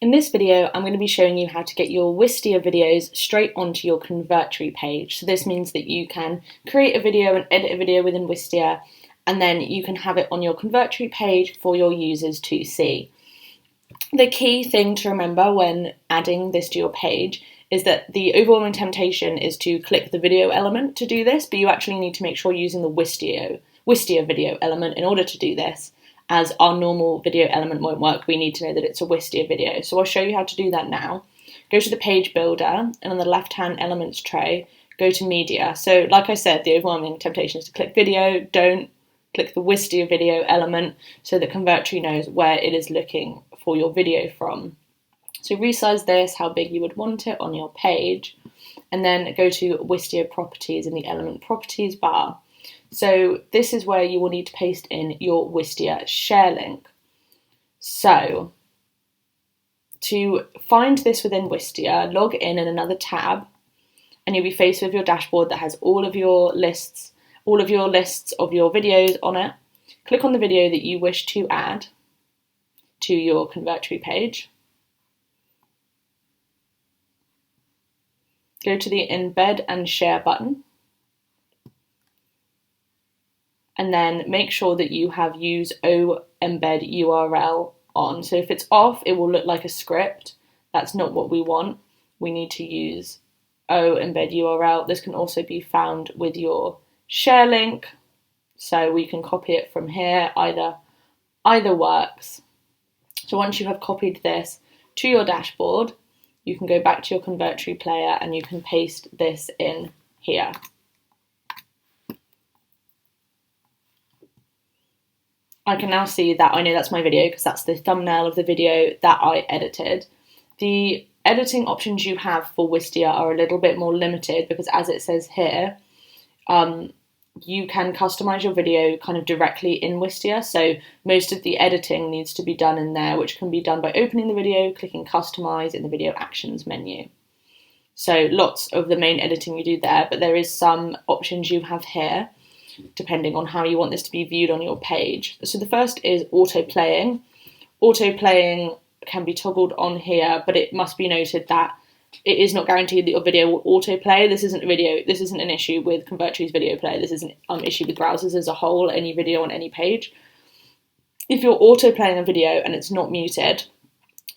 In this video, I'm going to be showing you how to get your Wistia videos straight onto your Convertri page. So this means that you can create a video and edit a video within Wistia, and then you can have it on your Convertri page for your users to see. The key thing to remember when adding this to your page is that the overwhelming temptation is to click the video element to do this, but you actually need to make sure you're using the Wistia video element in order to do this. As our normal video element won't work, we need to know that it's a Wistia video. So I'll show you how to do that now. Go to the page builder, and on the left-hand elements tray, go to media. So like I said, the overwhelming temptation is to click video. Don't click the Wistia video element so that Convertri knows where it is looking for your video from. So resize this how big you would want it on your page, and then go to Wistia properties in the element properties bar. So this is where you will need to paste in your Wistia share link. So to find this within Wistia, log in another tab, and you'll be faced with your dashboard that has all of your lists of your videos on it. Click on the video that you wish to add to your Convertri page. Go to the embed and share button. And then make sure that you have use O embed URL on. So if it's off, it will look like a script. That's not what we want. We need to use O embed URL. This can also be found with your share link. So we can copy it from here, either works. So once you have copied this to your dashboard, you can go back to your Convertri player and you can paste this in here. I can now see that I know that's my video because that's the thumbnail of the video that I edited. The editing options you have for Wistia are a little bit more limited because, as it says here, you can customize your video kind of directly in Wistia. So most of the editing needs to be done in there, which can be done by opening the video, clicking customize in the video actions menu. So lots of the main editing you do there, but there is some options you have here, depending on how you want this to be viewed on your page. So the first is auto-playing. Auto-playing can be toggled on here, but it must be noted that it is not guaranteed that your video will autoplay. This isn't an issue with Convertri's video player. This is an issue with browsers as a whole, any video on any page. If you're auto-playing a video and it's not muted,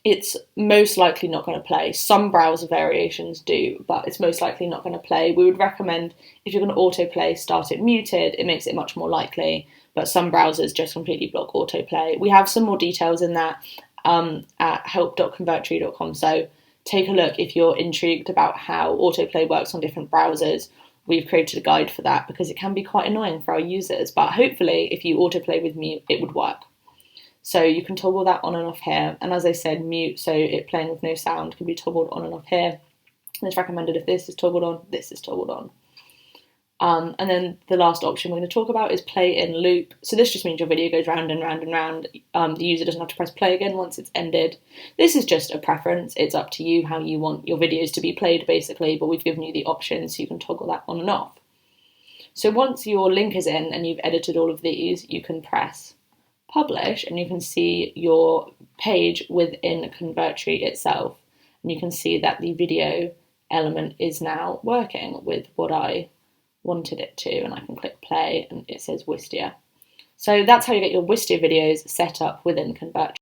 it's most likely not going to play. Some browser variations do, but it's most likely not going to play. We would recommend, if you're going to autoplay, start it muted. It makes it much more likely, but some browsers just completely block autoplay. We have some more details in that at help.convertri.com, so take a look if you're intrigued about how autoplay works on different browsers. We've created a guide for that because it can be quite annoying for our users, but hopefully if you autoplay with mute, it would work. So you can toggle that on and off here. And as I said, mute, so it playing with no sound, can be toggled on and off here. And it's recommended if this is toggled on, this is toggled on. And then the last option we're going to talk about is play in loop. So this just means your video goes round and round and round. The user doesn't have to press play again once it's ended. This is just a preference. It's up to you how you want your videos to be played, basically, but we've given you the option so you can toggle that on and off. So once your link is in and you've edited all of these, you can press publish and you can see your page within Convertri itself, and you can see that the video element is now working with what I wanted it to, and I can click play and it says Wistia. So that's how you get your Wistia videos set up within Convertri.